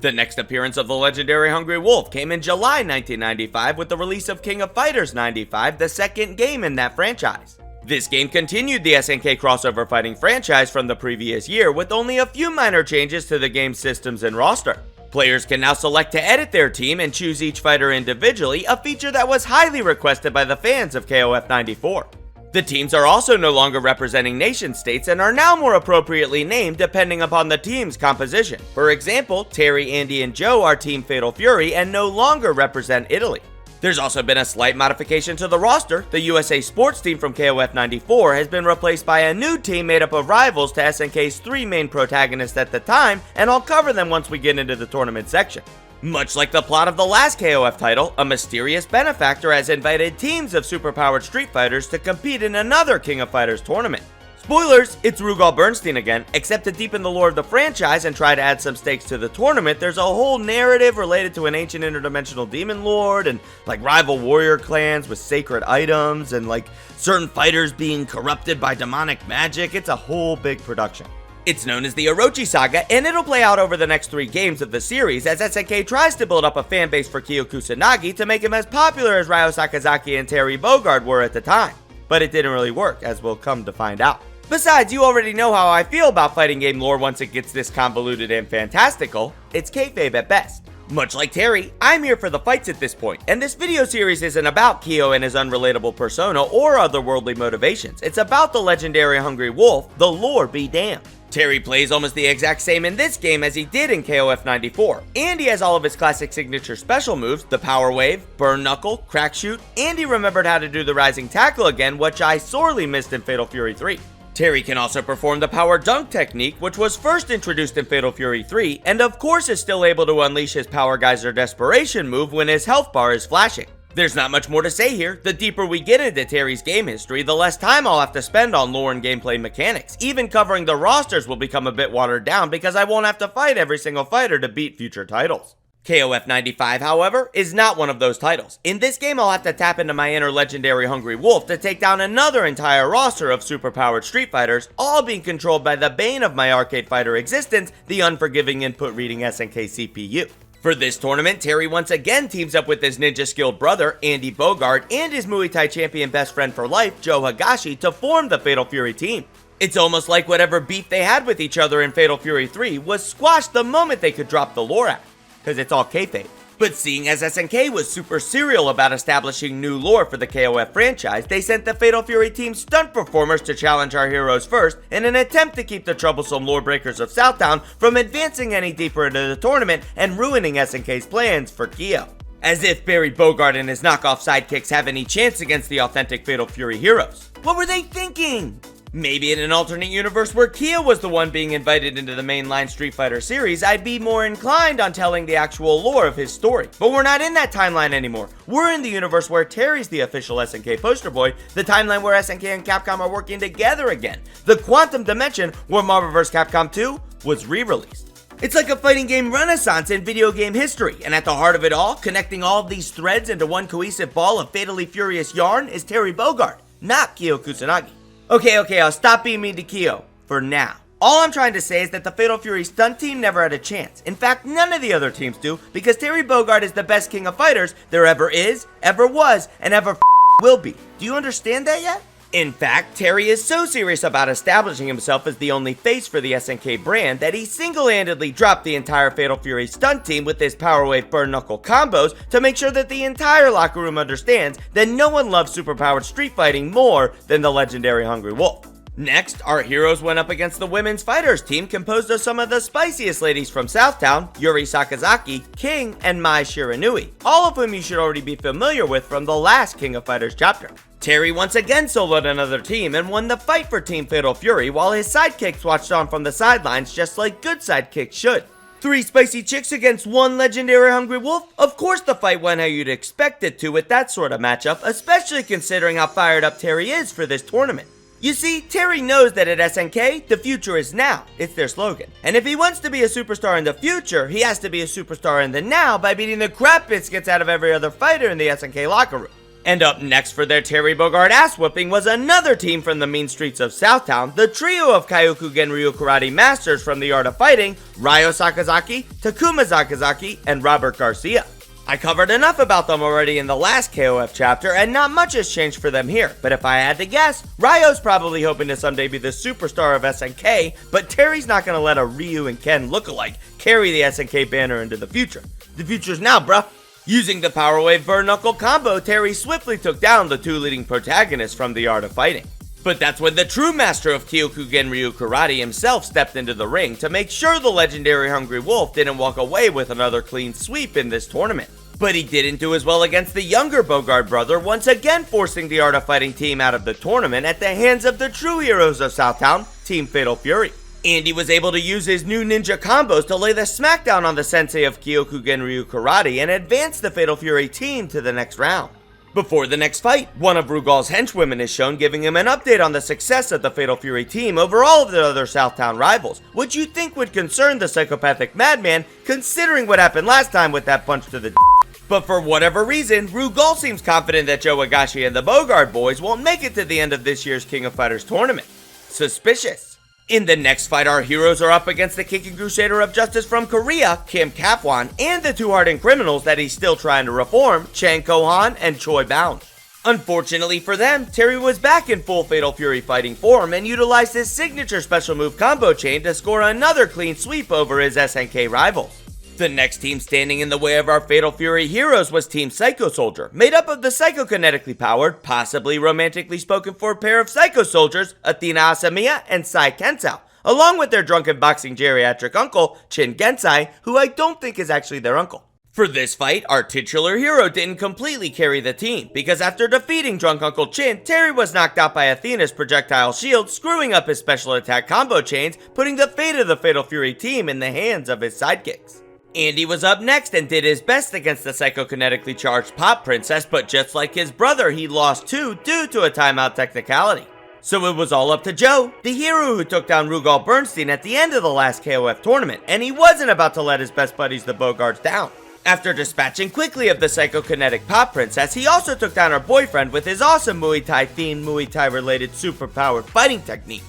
The next appearance of the legendary Hungry Wolf came in July 1995 with the release of King of Fighters 95, the second game in that franchise. This game continued the SNK crossover fighting franchise from the previous year with only a few minor changes to the game's systems and roster. Players can now select to edit their team and choose each fighter individually, a feature that was highly requested by the fans of KOF 94. The teams are also no longer representing nation states and are now more appropriately named depending upon the team's composition. For example, Terry, Andy, and Joe are Team Fatal Fury and no longer represent Italy. There's also been a slight modification to the roster. The USA Sports team from KOF 94 has been replaced by a new team made up of rivals to SNK's three main protagonists at the time, and I'll cover them once we get into the tournament section. Much like the plot of the last KOF title, a mysterious benefactor has invited teams of superpowered Street Fighters to compete in another King of Fighters tournament. Spoilers, it's Rugal Bernstein again, except to deepen the lore of the franchise and try to add some stakes to the tournament, there's a whole narrative related to an ancient interdimensional demon lord and rival warrior clans with sacred items and certain fighters being corrupted by demonic magic. It's a whole big production. It's known as the Orochi Saga, and it'll play out over the next 3 games of the series as SNK tries to build up a fanbase for Kyo Kusanagi to make him as popular as Ryo Sakazaki and Terry Bogard were at the time. But it didn't really work, as we'll come to find out. Besides, you already know how I feel about fighting game lore once it gets this convoluted and fantastical. It's kayfabe at best. Much like Terry, I'm here for the fights at this point, and this video series isn't about Kyo and his unrelatable persona or otherworldly motivations. It's about the legendary Hungry Wolf, the lore be damned. Terry plays almost the exact same in this game as he did in KOF 94. And he has all of his classic signature special moves, the Power Wave, Burn Knuckle, Crack Shoot, and he remembered how to do the Rising Tackle again, which I sorely missed in Fatal Fury 3. Terry can also perform the Power Dunk technique, which was first introduced in Fatal Fury 3, and of course is still able to unleash his Power Geyser Desperation move when his health bar is flashing. There's not much more to say here. The deeper we get into Terry's game history, the less time I'll have to spend on lore and gameplay mechanics. Even covering the rosters will become a bit watered down because I won't have to fight every single fighter to beat future titles. KOF 95, however, is not one of those titles. In this game, I'll have to tap into my inner legendary Hungry Wolf to take down another entire roster of superpowered Street Fighters, all being controlled by the bane of my arcade fighter existence, the unforgiving input reading SNK CPU. For this tournament, Terry once again teams up with his ninja-skilled brother, Andy Bogard, and his Muay Thai champion best friend for life, Joe Higashi, to form the Fatal Fury team. It's almost like whatever beef they had with each other in Fatal Fury 3 was squashed the moment they could drop the lore out, because it's all kayfabe. But seeing as SNK was super serial about establishing new lore for the KOF franchise, they sent the Fatal Fury team stunt performers to challenge our heroes first in an attempt to keep the troublesome lore breakers of Southtown from advancing any deeper into the tournament and ruining SNK's plans for Kyo. As if Barry Bogard and his knockoff sidekicks have any chance against the authentic Fatal Fury heroes. What were they thinking? Maybe in an alternate universe where Kyo was the one being invited into the mainline Street Fighter series, I'd be more inclined on telling the actual lore of his story. But we're not in that timeline anymore. We're in the universe where Terry's the official SNK poster boy, the timeline where SNK and Capcom are working together again, the quantum dimension where Marvel vs. Capcom 2 was re-released. It's like a fighting game renaissance in video game history, and at the heart of it all, connecting all of these threads into one cohesive ball of fatally furious yarn is Terry Bogard, not Kyo Kusanagi. Okay, I'll stop being mean to Kyo, for now. All I'm trying to say is that the Fatal Fury stunt team never had a chance. In fact, none of the other teams do, because Terry Bogard is the best king of fighters there ever is, ever was, and ever will be. Do you understand that yet? In fact, Terry is so serious about establishing himself as the only face for the SNK brand that he single-handedly dropped the entire Fatal Fury stunt team with his Power Wave Burn Knuckle combos to make sure that the entire locker room understands that no one loves superpowered street fighting more than the legendary Hungry Wolf. Next, our heroes went up against the women's fighters team composed of some of the spiciest ladies from Southtown, Yuri Sakazaki, King, and Mai Shiranui, all of whom you should already be familiar with from the last King of Fighters chapter. Terry once again soloed another team and won the fight for Team Fatal Fury while his sidekicks watched on from the sidelines just like good sidekicks should. 3 spicy chicks against 1 legendary Hungry Wolf? Of course the fight went how you'd expect it to with that sort of matchup, especially considering how fired up Terry is for this tournament. You see, Terry knows that at SNK, the future is now. It's their slogan. And if he wants to be a superstar in the future, he has to be a superstar in the now by beating the crap biscuits out of every other fighter in the SNK locker room. And up next for their Terry Bogard ass whooping was another team from the mean streets of Southtown, the trio of Kyoku Genryu Karate Masters from the Art of Fighting, Ryo Sakazaki, Takuma Sakazaki, and Robert Garcia. I covered enough about them already in the last KOF chapter, and not much has changed for them here, but if I had to guess, Ryo's probably hoping to someday be the superstar of SNK, but Terry's not gonna let a Ryu and Ken lookalike carry the SNK banner into the future. The future's now, bruh. Using the Power Wave Burn Knuckle combo, Terry swiftly took down the two leading protagonists from the Art of Fighting. But that's when the true master of Kyoku Genryu Karate himself stepped into the ring to make sure the legendary Hungry Wolf didn't walk away with another clean sweep in this tournament. But he didn't do as well against the younger Bogard brother, once again forcing the Art of Fighting team out of the tournament at the hands of the true heroes of Southtown, Team Fatal Fury. Andy was able to use his new ninja combos to lay the smackdown on the sensei of Kyoku Genryu Karate and advance the Fatal Fury team to the next round. Before the next fight, one of Rugal's henchwomen is shown, giving him an update on the success of the Fatal Fury team over all of their other Southtown rivals, which you'd think would concern the psychopathic madman, considering what happened last time with that punch to the But for whatever reason, Rugal seems confident that Joe Higashi and the Bogard boys won't make it to the end of this year's King of Fighters tournament. Suspicious. In the next fight, our heroes are up against the Kicking Crusader of Justice from Korea, Kim Kapwan, and the two hardened criminals that he's still trying to reform, Chan Kohan and Choi Bound. Unfortunately for them, Terry was back in full Fatal Fury fighting form and utilized his signature special move combo chain to score another clean sweep over his SNK rivals. The next team standing in the way of our Fatal Fury heroes was Team Psycho Soldier, made up of the psychokinetically powered, possibly romantically spoken for pair of Psycho Soldiers, Athena Asamiya and Sai Kensao, along with their drunken boxing geriatric uncle, Chin Gensai, who I don't think is actually their uncle. For this fight, our titular hero didn't completely carry the team, because after defeating drunk Uncle Chin, Terry was knocked out by Athena's projectile shield, screwing up his special attack combo chains, putting the fate of the Fatal Fury team in the hands of his sidekicks. Andy was up next and did his best against the psychokinetically charged Pop Princess, but just like his brother, he lost too due to a timeout technicality. So it was all up to Joe, the hero who took down Rugal Bernstein at the end of the last KOF tournament, and he wasn't about to let his best buddies the Bogards down. After dispatching quickly of the psychokinetic Pop Princess, he also took down her boyfriend with his awesome Muay Thai themed Muay Thai related superpowered fighting techniques.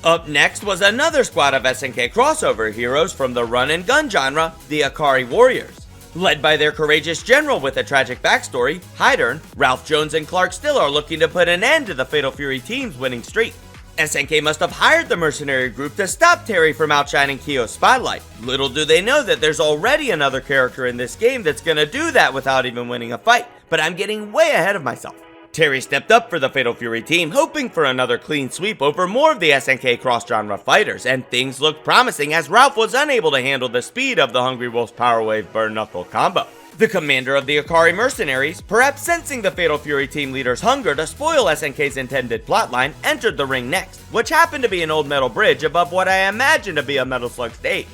Up next was another squad of SNK crossover heroes from the run and gun genre, the Akari Warriors. Led by their courageous general with a tragic backstory, Hydern, Ralph Jones and Clark Still are looking to put an end to the Fatal Fury team's winning streak. SNK must have hired the mercenary group to stop Terry from outshining Kyo's spotlight. Little do they know that there's already another character in this game that's gonna do that without even winning a fight, but I'm getting way ahead of myself. Terry stepped up for the Fatal Fury team, hoping for another clean sweep over more of the SNK cross-genre fighters, and things looked promising as Ralph was unable to handle the speed of the Hungry Wolf's Power Wave Burn Knuckle combo. The commander of the Akari mercenaries, perhaps sensing the Fatal Fury team leader's hunger to spoil SNK's intended plotline, entered the ring next, which happened to be an old metal bridge above what I imagine to be a Metal Slug stage.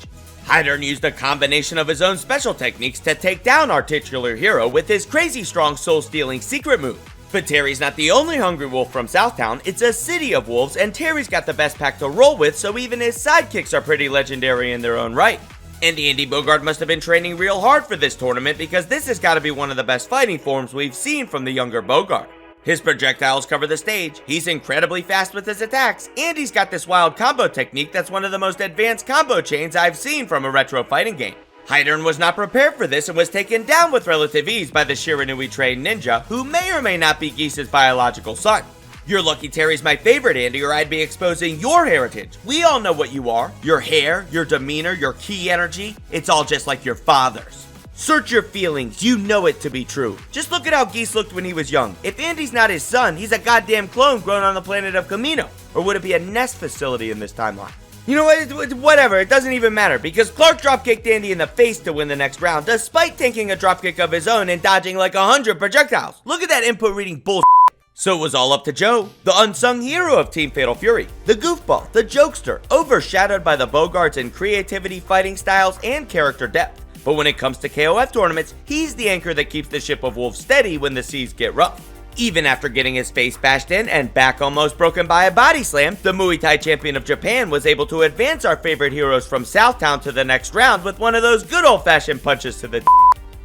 Hydern used a combination of his own special techniques to take down our titular hero with his crazy strong soul-stealing secret move. But Terry's not the only Hungry Wolf from Southtown, it's a city of wolves, and Terry's got the best pack to roll with, so even his sidekicks are pretty legendary in their own right. And Andy Bogard must have been training real hard for this tournament, because this has got to be one of the best fighting forms we've seen from the younger Bogard. His projectiles cover the stage, he's incredibly fast with his attacks, and he's got this wild combo technique that's one of the most advanced combo chains I've seen from a retro fighting game. Hydern was not prepared for this and was taken down with relative ease by the Shiranui-trained ninja, who may or may not be Geese's biological son. You're lucky Terry's my favorite, Andy, or I'd be exposing your heritage. We all know what you are. Your hair, your demeanor, your key energy, it's all just like your father's. Search your feelings, you know it to be true. Just look at how Geese looked when he was young. If Andy's not his son, he's a goddamn clone grown on the planet of Camino. Or would it be a nest facility in this timeline? You know what, whatever, it doesn't even matter, because Clark dropkicked Andy in the face to win the next round, despite taking a dropkick of his own and dodging like 100 projectiles. Look at that input reading bullshit. So it was all up to Joe, the unsung hero of Team Fatal Fury, the goofball, the jokester, overshadowed by the Bogards in creativity, fighting styles, and character depth. But when it comes to KOF tournaments, he's the anchor that keeps the ship of wolves steady when the seas get rough. Even after getting his face bashed in and back almost broken by a body slam, the Muay Thai champion of Japan was able to advance our favorite heroes from Southtown to the next round with one of those good old-fashioned punches to the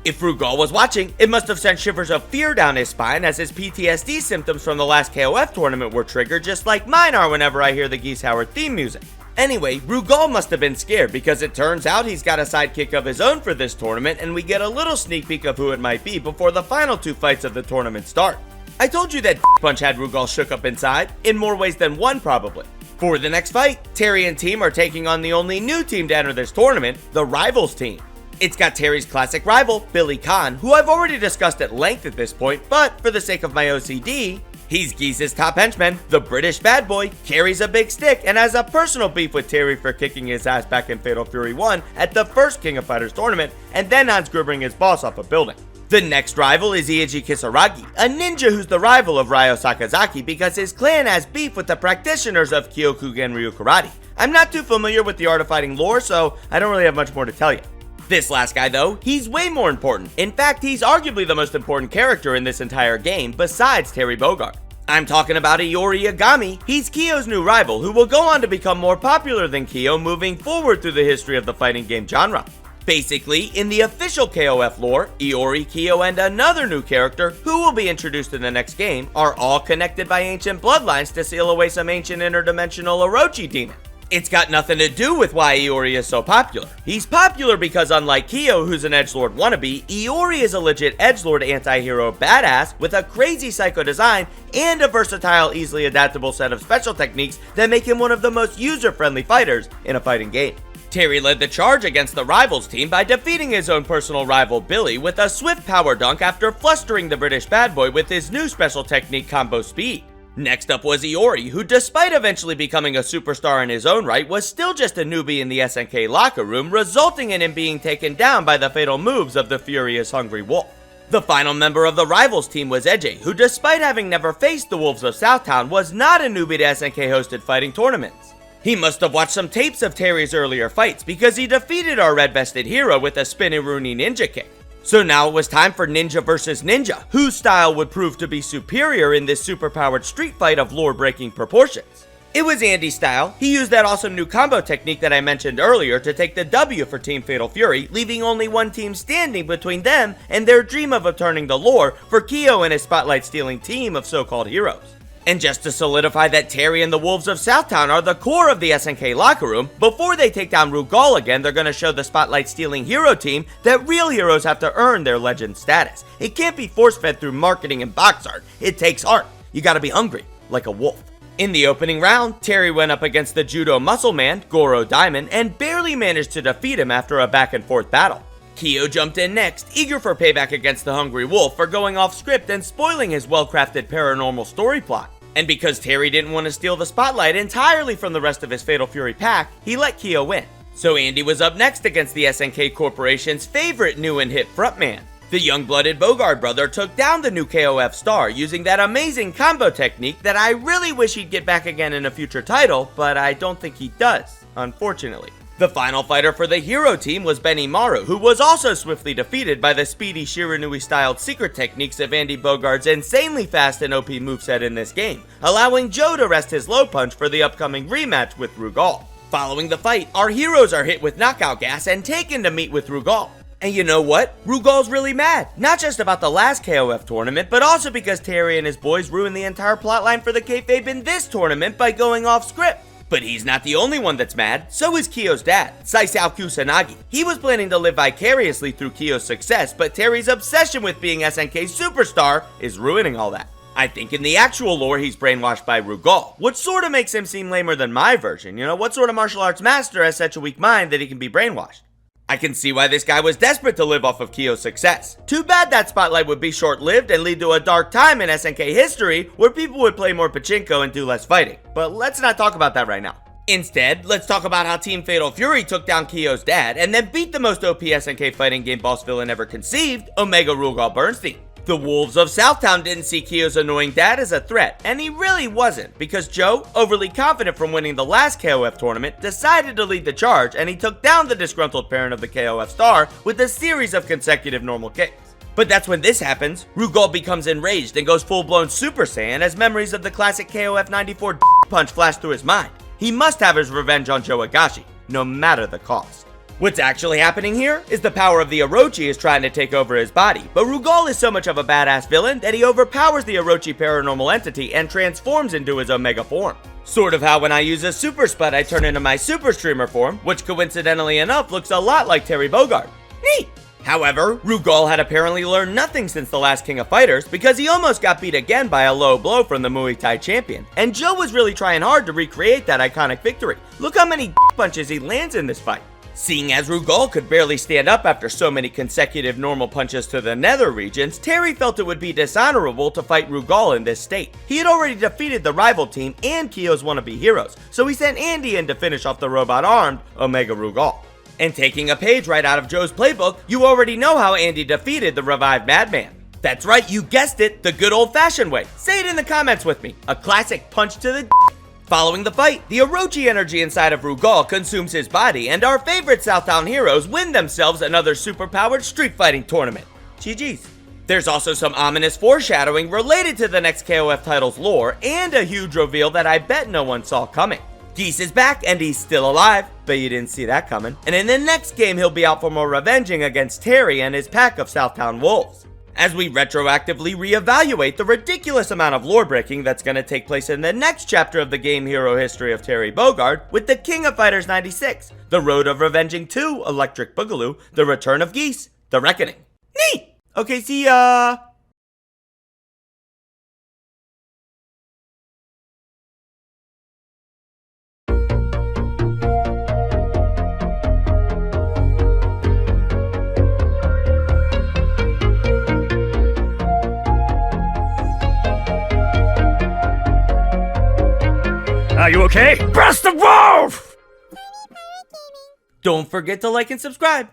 If Rugal was watching, it must have sent shivers of fear down his spine as his PTSD symptoms from the last KOF tournament were triggered, just like mine are whenever I hear the Geese Howard theme music. Anyway, Rugal must have been scared because it turns out he's got a sidekick of his own for this tournament, and we get a little sneak peek of who it might be before the final 2 fights of the tournament start. I told you that Punch had Rugal shook up inside, in more ways than one probably. For the next fight, Terry and team are taking on the only new team to enter this tournament, the Rivals team. It's got Terry's classic rival, Billy Khan, who I've already discussed at length at this point, but for the sake of my OCD, he's Geese's top henchman, the British bad boy, carries a big stick, and has a personal beef with Terry for kicking his ass back in Fatal Fury 1 at the first King of Fighters tournament, and then unscrewing his boss off a building. The next rival is Orochi Saga, a ninja who's the rival of Ryo Sakazaki because his clan has beef with the practitioners of Kyokugen Ryu Karate. I'm not too familiar with the art of fighting lore, so I don't really have much more to tell you. This last guy though, he's way more important. In fact, he's arguably the most important character in this entire game besides Terry Bogard. I'm talking about Iori Yagami. He's Kyo's new rival who will go on to become more popular than Kyo moving forward through the history of the fighting game genre. Basically, in the official KOF lore, Iori, Kyo, and another new character, who will be introduced in the next game, are all connected by ancient bloodlines to seal away some ancient interdimensional Orochi demon. It's got nothing to do with why Iori is so popular. He's popular because unlike Kyo, who's an edgelord wannabe, Iori is a legit edgelord anti-hero badass with a crazy psycho design and a versatile, easily adaptable set of special techniques that make him one of the most user-friendly fighters in a fighting game. Terry led the charge against the Rivals team by defeating his own personal rival Billy with a swift power dunk after flustering the British bad boy with his new special technique Combo Speed. Next up was Iori, who despite eventually becoming a superstar in his own right, was still just a newbie in the SNK locker room, resulting in him being taken down by the fatal moves of the furious Hungry Wolf. The final member of the Rivals team was Eiji, who despite having never faced the Wolves of Southtown, was not a newbie to SNK hosted fighting tournaments. He must have watched some tapes of Terry's earlier fights because he defeated our red-vested hero with a spinneroonie ninja kick. So now it was time for Ninja vs Ninja, whose style would prove to be superior in this superpowered street fight of lore-breaking proportions. It was Andy's style. He used that awesome new combo technique that I mentioned earlier to take the W for Team Fatal Fury, leaving only one team standing between them and their dream of returning the lore for Kyo and his spotlight-stealing team of so-called heroes. And just to solidify that Terry and the Wolves of Southtown are the core of the SNK locker room, before they take down Rugal again, they're gonna show the spotlight-stealing hero team that real heroes have to earn their legend status. It can't be force-fed through marketing and box art. It takes art. You gotta be hungry, like a wolf. In the opening round, Terry went up against the judo muscle man, Goro Diamond, and barely managed to defeat him after a back-and-forth battle. Kyo jumped in next, eager for payback against the Hungry Wolf for going off script and spoiling his well-crafted paranormal story plot. And because Terry didn't want to steal the spotlight entirely from the rest of his Fatal Fury pack, he let Kyo win. So Andy was up next against the SNK Corporation's favorite new and hip frontman. The young-blooded Bogard brother took down the new KOF star using that amazing combo technique that I really wish he'd get back again in a future title, but I don't think he does, unfortunately. The final fighter for the hero team was Benimaru, who was also swiftly defeated by the speedy Shiranui-styled secret techniques of Andy Bogard's insanely fast and OP moveset in this game, allowing Joe to rest his low punch for the upcoming rematch with Rugal. Following the fight, our heroes are hit with knockout gas and taken to meet with Rugal. And you know what? Rugal's really mad, not just about the last KOF tournament, but also because Terry and his boys ruined the entire plotline for the kayfabe in this tournament by going off script. But he's not the only one that's mad, so is Kyo's dad, Kyo Kusanagi. He was planning to live vicariously through Kyo's success, but Terry's obsession with being SNK's superstar is ruining all that. I think in the actual lore he's brainwashed by Rugal, which sorta makes him seem lamer than my version. You know, what sort of martial arts master has such a weak mind that he can be brainwashed? I can see why this guy was desperate to live off of Kyo's success. Too bad that spotlight would be short-lived and lead to a dark time in SNK history where people would play more pachinko and do less fighting. But let's not talk about that right now. Instead, let's talk about how Team Fatal Fury took down Kyo's dad and then beat the most OP SNK fighting game boss villain ever conceived, Omega Rugal Bernstein. The Wolves of Southtown didn't see Kyo's annoying dad as a threat, and he really wasn't, because Joe, overly confident from winning the last KOF tournament, decided to lead the charge, and he took down the disgruntled parent of the KOF star with a series of consecutive normal kicks. But that's when this happens. Rugal becomes enraged and goes full-blown Super Saiyan as memories of the classic KOF 94 punch flash through his mind. He must have his revenge on Joe Higashi, no matter the cost. What's actually happening here is the power of the Orochi is trying to take over his body, but Rugal is so much of a badass villain that he overpowers the Orochi paranormal entity and transforms into his Omega form. Sort of how when I use a super spud I turn into my super streamer form, which coincidentally enough looks a lot like Terry Bogard. Neat! However, Rugal had apparently learned nothing since the last King of Fighters because he almost got beat again by a low blow from the Muay Thai champion, and Joe was really trying hard to recreate that iconic victory. Look how many punches he lands in this fight. Seeing as Rugal could barely stand up after so many consecutive normal punches to the nether regions, Terry felt it would be dishonorable to fight Rugal in this state. He had already defeated the rival team and Kyo's wannabe heroes, so he sent Andy in to finish off the robot-armed Omega Rugal. And taking a page right out of Joe's playbook, you already know how Andy defeated the revived Madman. That's right, you guessed it, the good old-fashioned way. Say it in the comments with me, a classic punch to the Following the fight, the Orochi energy inside of Rugal consumes his body, and our favorite Southtown heroes win themselves another superpowered street fighting tournament. GG's. There's also some ominous foreshadowing related to the next KOF title's lore, and a huge reveal that I bet no one saw coming. Geese is back, and he's still alive, but you didn't see that coming. And in the next game, he'll be out for more revenging against Terry and his pack of Southtown wolves, as we retroactively reevaluate the ridiculous amount of lore breaking that's going to take place in the next chapter of the game hero history of Terry Bogard with the King of Fighters 96, The Road of Revenging 2, Electric Boogaloo, The Return of Geese, The Reckoning. Neat! Okay, see ya! Are you okay? Blast the wolf! Don't forget to like and subscribe.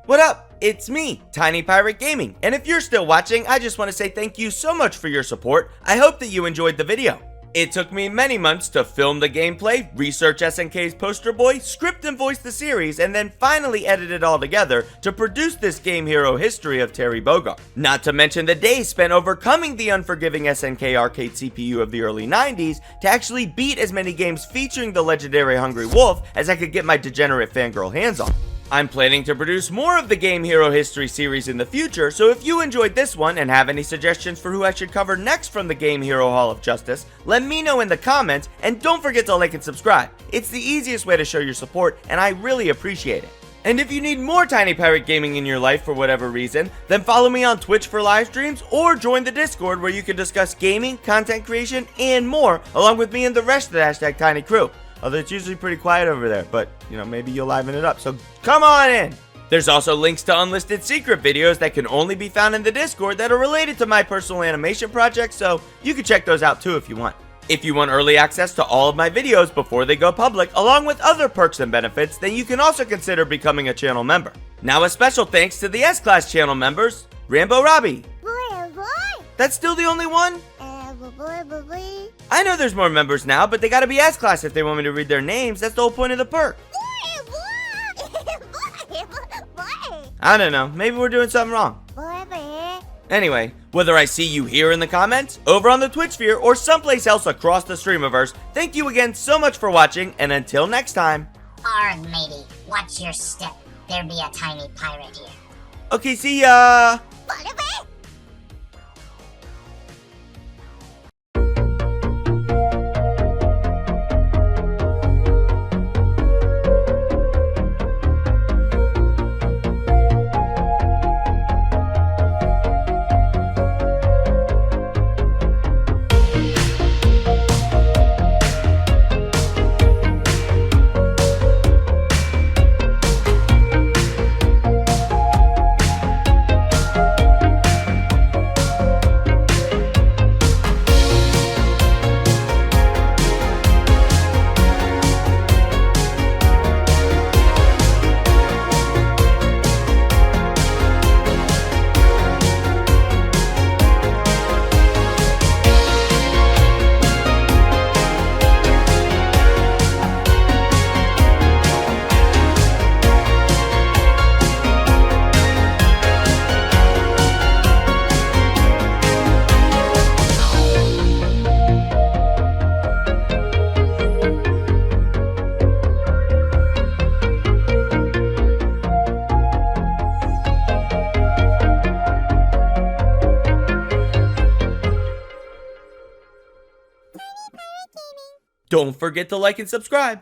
What up? It's me, Tiny Pirate Gaming, and if you're still watching, I just want to say thank you so much for your support. I hope that you enjoyed the video. It took me many months to film the gameplay, research SNK's poster boy, script and voice the series, and then finally edit it all together to produce this game hero history of Terry Bogard. Not to mention the days spent overcoming the unforgiving SNK arcade CPU of the early 90s to actually beat as many games featuring the legendary Hungry Wolf as I could get my degenerate fangirl hands on. I'm planning to produce more of the Game Hero History series in the future, so if you enjoyed this one and have any suggestions for who I should cover next from the Game Hero Hall of Justice, let me know in the comments, and don't forget to like and subscribe. It's the easiest way to show your support, and I really appreciate it. And if you need more Tiny Pirate Gaming in your life for whatever reason, then follow me on Twitch for live streams, or join the Discord where you can discuss gaming, content creation, and more, along with me and the rest of the Hashtag Tiny Crew. Although it's usually pretty quiet over there, but, you know, maybe you'll liven it up, so come on in! There's also links to unlisted secret videos that can only be found in the Discord that are related to my personal animation projects, so you can check those out too if you want. If you want early access to all of my videos before they go public, along with other perks and benefits, then you can also consider becoming a channel member. Now a special thanks to the S-Class channel members, Rambo Robbie. That's still the only one? I know there's more members now, but they gotta be S-Class if they want me to read their names. That's the whole point of the perk. I don't know, maybe we're doing something wrong. Anyway, whether I see you here in the comments, over on the Twitch sphere, or someplace else across the Streamiverse, thank you again so much for watching, and until next time. Arg, matey, watch your step. There be a tiny pirate here. Okay, see ya! Don't forget to like and subscribe.